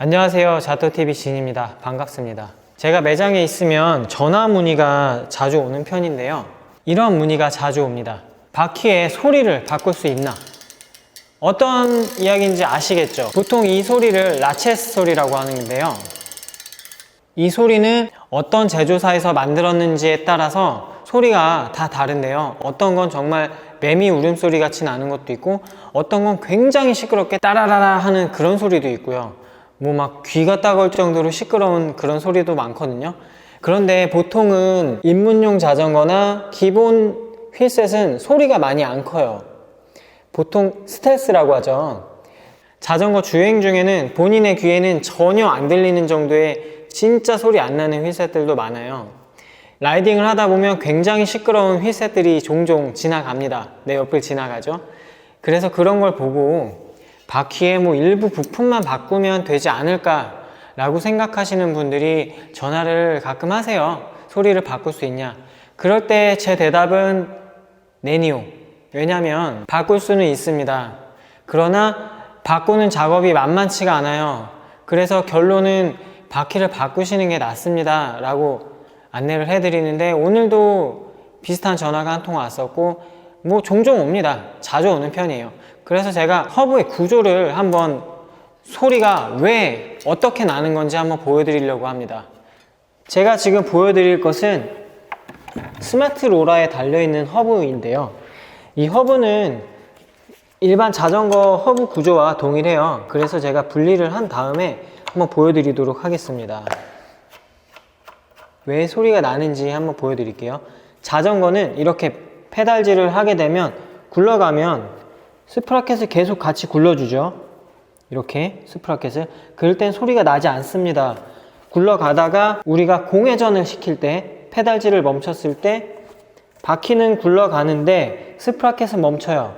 안녕하세요, 자토TV 진입니다. 반갑습니다. 제가 매장에 있으면 전화 문의가 자주 오는 편인데요, 이런 문의가 자주 옵니다. 바퀴의 소리를 바꿀 수 있나? 어떤 이야기인지 아시겠죠? 보통 이 소리를 라체스 소리라고 하는데요, 이 소리는 어떤 제조사에서 만들었는지에 따라서 소리가 다 다른데요, 어떤 건 정말 매미 울음소리 같이 나는 것도 있고, 어떤 건 굉장히 시끄럽게 따라라라 하는 그런 소리도 있고요, 뭐 막 귀가 따가울 정도로 시끄러운 그런 소리도 많거든요. 그런데 보통은 입문용 자전거나 기본 휠셋은 소리가 많이 안 커요. 보통 스텔스라고 하죠. 자전거 주행 중에는 본인의 귀에는 전혀 안 들리는 정도의 진짜 소리 안 나는 휠셋들도 많아요. 라이딩을 하다 보면 굉장히 시끄러운 휠셋들이 종종 지나갑니다. 내 옆을 지나가죠. 그래서 그런 걸 보고 바퀴의 뭐 일부 부품만 바꾸면 되지 않을까 라고 생각하시는 분들이 전화를 가끔 하세요. 소리를 바꿀 수 있냐? 그럴 때 제 대답은 네니오. 왜냐면 바꿀 수는 있습니다. 그러나 바꾸는 작업이 만만치가 않아요. 그래서 결론은 바퀴를 바꾸시는 게 낫습니다 라고 안내를 해드리는데, 오늘도 비슷한 전화가 한 통 왔었고, 뭐 종종 옵니다. 자주 오는 편이에요. 그래서 제가 허브의 구조를 한번, 소리가 왜 어떻게 나는 건지 한번 보여드리려고 합니다. 제가 지금 보여드릴 것은 스마트 로라에 달려있는 허브인데요, 이 허브는 일반 자전거 허브 구조와 동일해요. 그래서 제가 분리를 한 다음에 한번 보여드리도록 하겠습니다. 왜 소리가 나는지 한번 보여드릴게요. 자전거는 이렇게 페달질을 하게 되면, 굴러가면 스프라켓을 계속 같이 굴러주죠. 이렇게 스프라켓을. 그럴 땐 소리가 나지 않습니다. 굴러가다가 우리가 공회전을 시킬 때, 페달질을 멈췄을 때 바퀴는 굴러가는데 스프라켓은 멈춰요.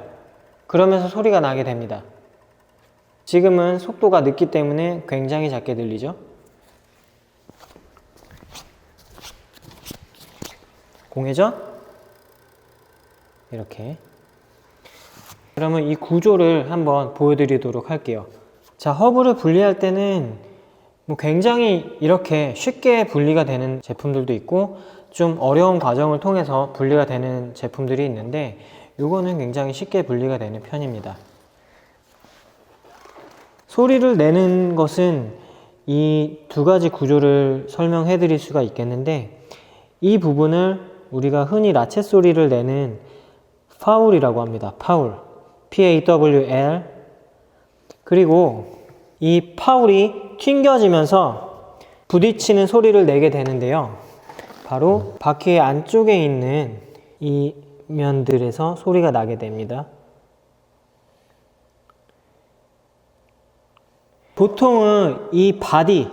그러면서 소리가 나게 됩니다. 지금은 속도가 늦기 때문에 굉장히 작게 들리죠. 공회전 이렇게. 그러면 이 구조를 한번 보여드리도록 할게요. 자, 허브를 분리할 때는 뭐 굉장히 이렇게 쉽게 분리가 되는 제품들도 있고, 좀 어려운 과정을 통해서 분리가 되는 제품들이 있는데, 이거는 굉장히 쉽게 분리가 되는 편입니다. 소리를 내는 것은 이 두 가지 구조를 설명해 드릴 수가 있겠는데, 이 부분을 우리가 흔히 라체 소리를 내는 파울이라고 합니다. 파울. P-A-W-L. 그리고 이 파울이 튕겨지면서 부딪히는 소리를 내게 되는데요, 바로 바퀴의 안쪽에 있는 이 면들에서 소리가 나게 됩니다. 보통은 이 바디,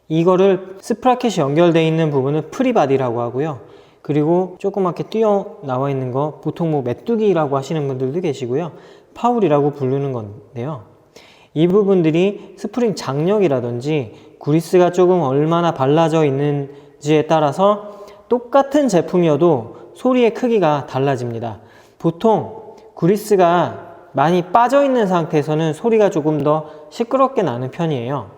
이거를 스프라켓이 연결되어 있는 부분을 프리바디라고 하고요, 그리고 조그맣게 튀어나와 있는 거 보통 뭐 메뚜기라고 하시는 분들도 계시고요, 파울이라고 부르는 건데요, 이 부분들이 스프링 장력이라든지 그리스가 조금 얼마나 발라져 있는지에 따라서 똑같은 제품이어도 소리의 크기가 달라집니다. 보통 그리스가 많이 빠져 있는 상태에서는 소리가 조금 더 시끄럽게 나는 편이에요.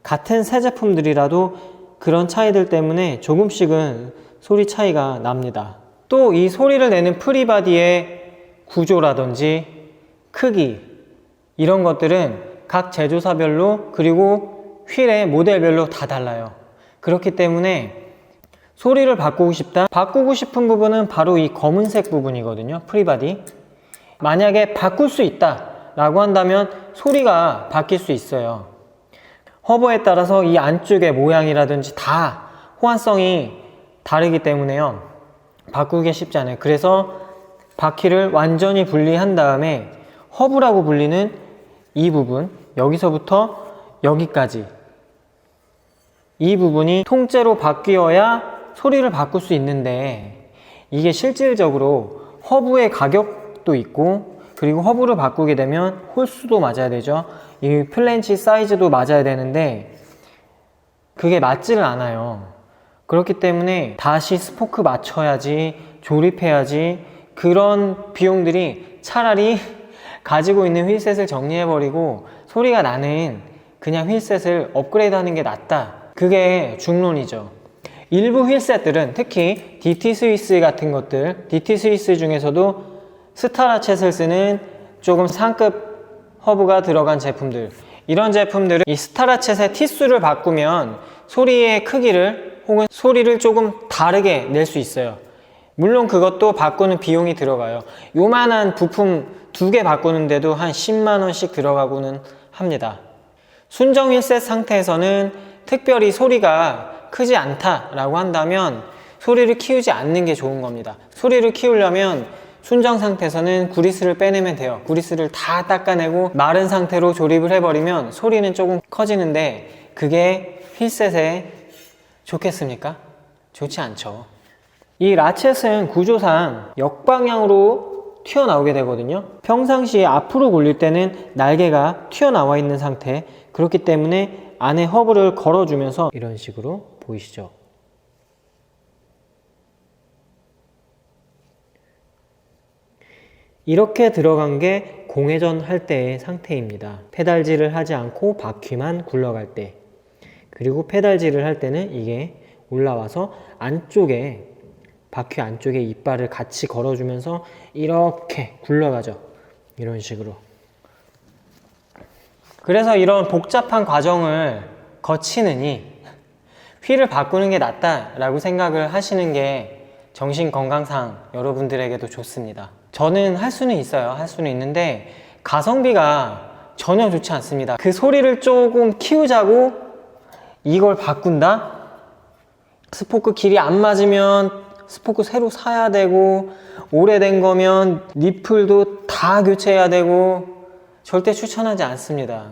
같은 새 제품들이라도 그런 차이들 때문에 조금씩은 소리 차이가 납니다. 또 이 소리를 내는 프리바디의 구조라든지 크기, 이런 것들은 각 제조사별로, 그리고 휠의 모델별로 다 달라요. 그렇기 때문에 소리를 바꾸고 싶다? 바꾸고 싶은 부분은 바로 이 검은색 부분이거든요, 프리바디. 만약에 바꿀 수 있다 라고 한다면 소리가 바뀔 수 있어요. 허브에 따라서 이 안쪽의 모양이라든지 다 호환성이 다르기 때문에요, 바꾸기가 쉽지 않아요. 그래서 바퀴를 완전히 분리한 다음에 허브라고 불리는 이 부분, 여기서부터 여기까지, 이 부분이 통째로 바뀌어야 소리를 바꿀 수 있는데, 이게 실질적으로 허브의 가격도 있고, 그리고 허브를 바꾸게 되면 홀수도 맞아야 되죠. 이 플랜치 사이즈도 맞아야 되는데 그게 맞지를 않아요. 그렇기 때문에 다시 스포크 맞춰야지, 조립해야지, 그런 비용들이 차라리 가지고 있는 휠셋을 정리해버리고 소리가 나는 그냥 휠셋을 업그레이드 하는 게 낫다. 그게 중론이죠. 일부 휠셋들은 특히 DT 스위스 같은 것들, DT 스위스 중에서도 스타라쳇을 쓰는 조금 상급 허브가 들어간 제품들, 이런 제품들은 이 스타라쳇의 티수를 바꾸면 소리의 크기를 혹은 소리를 조금 다르게 낼 수 있어요. 물론 그것도 바꾸는 비용이 들어가요. 요만한 부품 2개 바꾸는데도 한 10만원씩 들어가고는 합니다. 순정 휠셋 상태에서는 특별히 소리가 크지 않다라고 한다면 소리를 키우지 않는 게 좋은 겁니다. 소리를 키우려면 순정 상태에서는 구리스를 빼내면 돼요. 구리스를 다 닦아내고 마른 상태로 조립을 해버리면 소리는 조금 커지는데 그게 휠셋에 좋겠습니까? 좋지 않죠. 이 라쳇은 구조상 역방향으로 튀어나오게 되거든요. 평상시에 앞으로 굴릴 때는 날개가 튀어나와 있는 상태, 그렇기 때문에 안에 허브를 걸어주면서 이런 식으로 보이시죠? 이렇게 들어간 게 공회전 할 때의 상태입니다. 페달질을 하지 않고 바퀴만 굴러갈 때, 그리고 페달질을 할 때는 이게 올라와서 안쪽에, 바퀴 안쪽에 이빨을 같이 걸어주면서 이렇게 굴러가죠. 이런 식으로. 그래서 이런 복잡한 과정을 거치느니 휠을 바꾸는 게 낫다라고 생각을 하시는 게 정신건강상 여러분들에게도 좋습니다. 저는 할 수는 있어요. 할 수는 있는데 가성비가 전혀 좋지 않습니다. 그 소리를 조금 키우자고 이걸 바꾼다? 스포크 길이 안 맞으면 스포크 새로 사야 되고, 오래된 거면 니플도 다 교체해야 되고, 절대 추천하지 않습니다.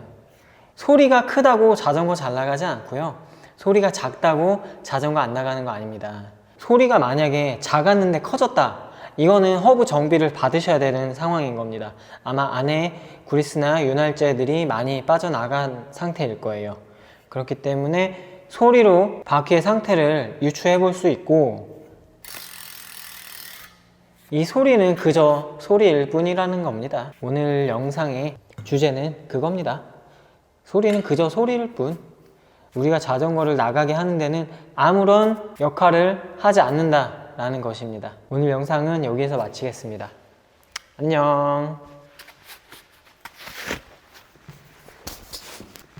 소리가 크다고 자전거 잘 나가지 않고요. 소리가 작다고 자전거 안 나가는 거 아닙니다. 소리가 만약에 작았는데 커졌다, 이거는 허브 정비를 받으셔야 되는 상황인 겁니다. 아마 안에 구리스나 윤활제들이 많이 빠져나간 상태일 거예요. 그렇기 때문에 소리로 바퀴의 상태를 유추해 볼 수 있고, 이 소리는 그저 소리일 뿐이라는 겁니다. 오늘 영상의 주제는 그겁니다. 소리는 그저 소리일 뿐. 우리가 자전거를 나가게 하는 데는 아무런 역할을 하지 않는다라는 것입니다. 오늘 영상은 여기에서 마치겠습니다. 안녕.